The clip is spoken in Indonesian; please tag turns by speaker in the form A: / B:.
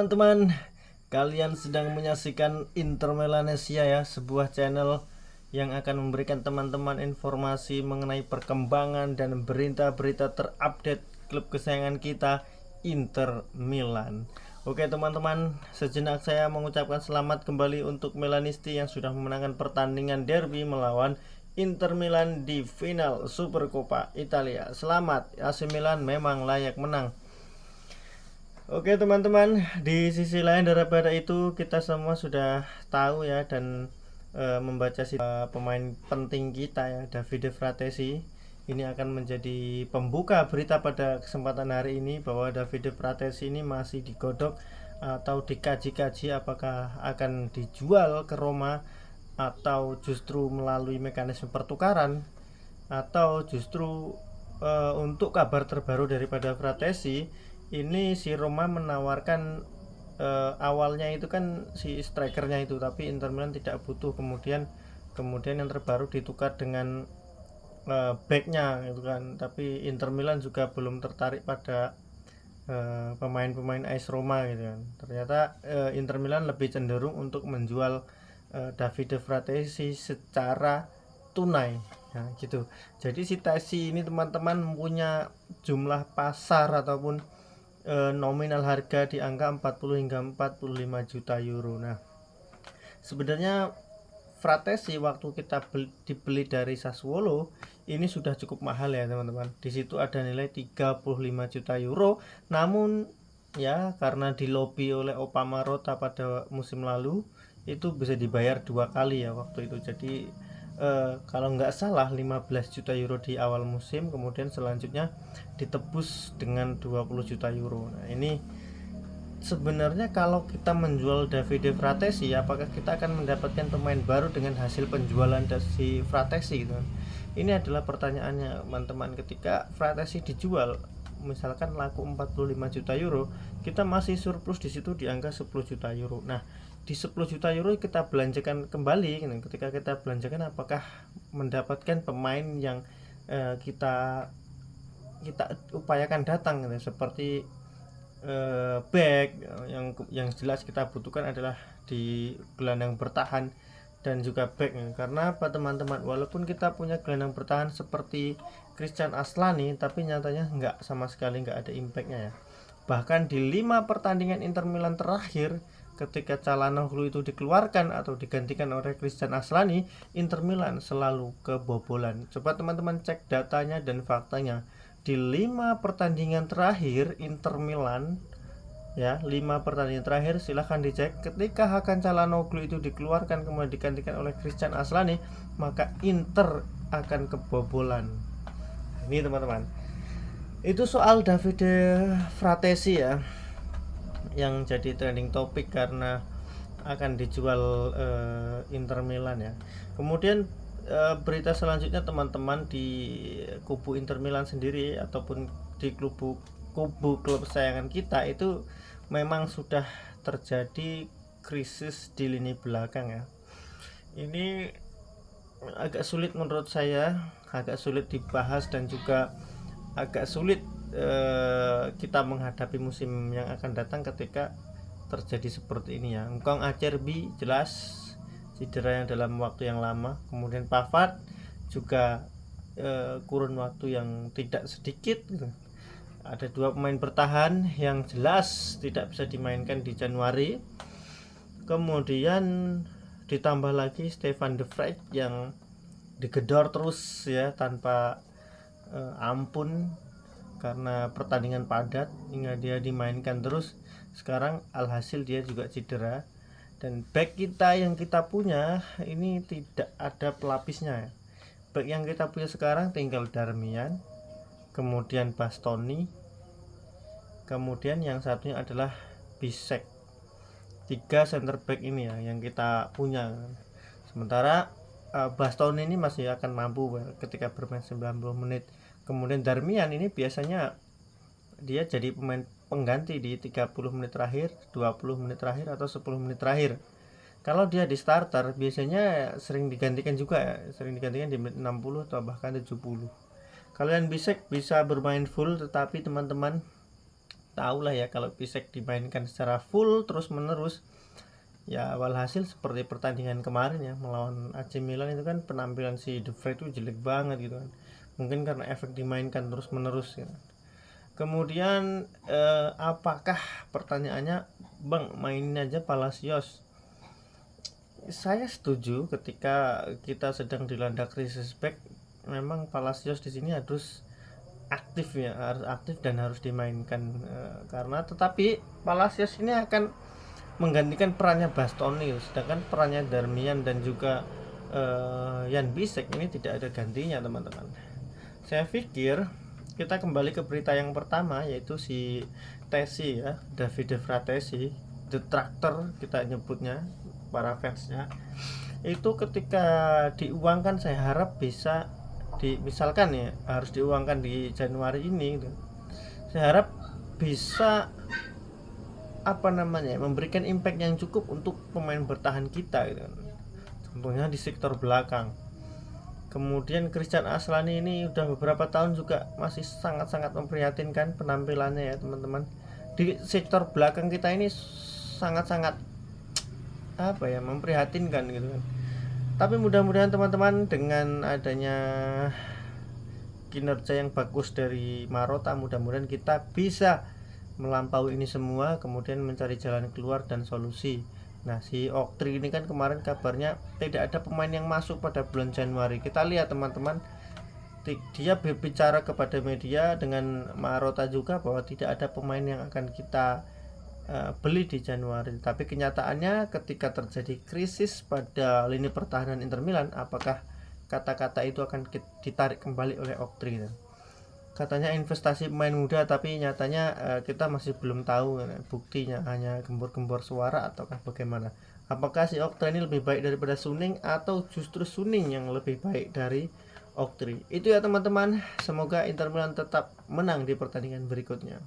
A: Teman-teman, kalian sedang menyaksikan Intermelanesia ya, sebuah channel yang akan memberikan teman-teman informasi mengenai perkembangan dan berita-berita terupdate klub kesayangan kita, Inter Milan. Oke teman-teman, sejenak saya mengucapkan selamat kembali untuk Milanisti yang sudah memenangkan pertandingan derby melawan Inter Milan di final Supercoppa Italia. Selamat, AC Milan memang layak menang. Oke teman-teman, di sisi lain daripada itu kita semua sudah tahu ya dan membaca pemain penting kita ya, Davide Fratesi. Ini akan menjadi pembuka berita pada kesempatan hari ini bahwa Davide Fratesi ini masih digodok atau dikaji-kaji apakah akan dijual ke Roma atau justru melalui mekanisme pertukaran, atau justru untuk kabar terbaru daripada Fratesi ini si Roma menawarkan awalnya itu kan si strikernya itu, tapi Inter Milan tidak butuh, kemudian yang terbaru ditukar dengan backnya gitu kan, tapi Inter Milan juga belum tertarik pada pemain-pemain AS Roma gitu kan. Ternyata Inter Milan lebih cenderung untuk menjual Davide Fratesi secara tunai ya gitu. Jadi si Tesi ini teman-teman punya jumlah pasar ataupun nominal harga di angka 40 hingga 45 juta euro. Nah, sebenarnya Fratesi waktu kita dibeli dari Sassuolo ini sudah cukup mahal ya teman-teman. Di situ ada nilai 35 juta euro. Namun ya karena dilobi oleh Opa Marotta pada musim lalu itu bisa dibayar 2 kali ya waktu itu. Jadi kalau nggak salah 15 juta euro di awal musim, kemudian selanjutnya ditebus dengan 20 juta euro. Nah ini sebenarnya kalau kita menjual Davide Fratesi, apakah kita akan mendapatkan pemain baru dengan hasil penjualan dari Fratesi gitu? Ini adalah pertanyaannya teman-teman. Ketika Fratesi dijual misalkan laku 45 juta euro, kita masih surplus di situ di angka 10 juta euro. Nah, di 10 juta euro kita belanjakan kembali. Ketika kita belanjakan, apakah mendapatkan pemain yang kita upayakan datang gitu, seperti back yang jelas kita butuhkan adalah di gelandang bertahan dan juga back. Karena apa teman-teman, walaupun kita punya gelandang bertahan seperti Christian Aslani, tapi nyatanya sama sekali nggak ada impactnya ya. Bahkan di 5 pertandingan Inter Milan terakhir, ketika Calhanoglu itu dikeluarkan atau digantikan oleh Christian Aslani, Inter Milan selalu kebobolan. Coba teman-teman cek datanya dan faktanya. Di 5 pertandingan terakhir Inter Milan ya, 5 pertandingan terakhir silahkan dicek, ketika Hakan Calhanoglu itu dikeluarkan kemudian digantikan oleh Christian Aslani, maka Inter akan kebobolan. Ini teman-teman, itu soal Davide Fratesi ya, yang jadi trending topik karena akan dijual Inter Milan ya. Kemudian berita selanjutnya teman-teman, di kubu Inter Milan sendiri ataupun di kubu klub kesayangan kita itu memang sudah terjadi krisis di lini belakang ya. Ini agak sulit menurut saya, agak sulit dibahas dan juga agak sulit kita menghadapi musim yang akan datang ketika terjadi seperti ini ya. Ngkong Acerbi jelas cedera yang dalam waktu yang lama, kemudian Pavard juga kurun waktu yang tidak sedikit gitu. Ada 2 pemain bertahan yang jelas tidak bisa dimainkan di Januari. Kemudian ditambah lagi Stefan de Vrij yang digedor terus ya tanpa ampun karena pertandingan padat hingga dia dimainkan terus. Sekarang alhasil dia juga cedera. Dan back kita yang kita punya ini tidak ada pelapisnya ya. Back yang kita punya sekarang tinggal Darmian, kemudian Bastoni, kemudian yang satunya adalah Bisek. 3 center back ini ya yang kita punya. Sementara Bastoni ini masih akan mampu ketika bermain 90 menit. Kemudian Darmian ini biasanya dia jadi pemain pengganti di 30 menit terakhir, 20 menit terakhir atau 10 menit terakhir. Kalau dia di starter biasanya sering digantikan juga ya, sering digantikan di menit 60 atau bahkan 70. Kalian Bisek bisa bermain full, tetapi teman-teman tahu lah ya kalau Piszczek dimainkan secara full terus menerus, ya walhasil seperti pertandingan kemarin ya melawan AC Milan itu kan penampilan si De Vrij itu jelek banget gitu kan, mungkin karena efek dimainkan terus menerus gitu. Kemudian apakah, pertanyaannya, Bang mainin aja Palacios? Saya setuju ketika kita sedang dilanda krisis back, memang Palacios di sini harus aktif ya, harus aktif dan harus dimainkan, karena tetapi Palacios ini akan menggantikan perannya Bastoni, sedangkan perannya Darmian dan juga Jan Piszczek ini tidak ada gantinya teman-teman. Saya pikir kita kembali ke berita yang pertama, yaitu si Tesi ya, Davide Fratesi, The Tractor kita nyebutnya para fansnya. Itu ketika diuangkan, saya harap bisa misalkan ya harus diuangkan di Januari ini gitu. Saya harap bisa memberikan impact yang cukup untuk pemain bertahan kita gitu. Contohnya di sektor belakang. Kemudian Christian Aslani ini udah beberapa tahun juga masih sangat-sangat memprihatinkan penampilannya ya teman-teman. Di sektor belakang kita ini sangat-sangat memprihatinkan gitu kan. Tapi mudah-mudahan teman-teman dengan adanya kinerja yang bagus dari Marotta, mudah-mudahan kita bisa melampaui ini semua, kemudian mencari jalan keluar dan solusi. Nah, si Oktri ini kan kemarin kabarnya tidak ada pemain yang masuk pada bulan Januari. Kita lihat teman-teman, dia berbicara kepada media dengan Marotta juga bahwa tidak ada pemain yang akan kita beli di Januari. Tapi kenyataannya ketika terjadi krisis pada lini pertahanan Inter Milan, apakah kata-kata itu akan ditarik kembali oleh Oktri? Katanya investasi pemain muda, tapi nyatanya kita masih belum tahu buktinya, hanya gembor-gembor suara ataukah bagaimana. Apakah si Oktri ini lebih baik daripada Suning atau justru Suning yang lebih baik dari Oktri? Itu ya teman-teman, semoga Inter Milan tetap menang di pertandingan berikutnya.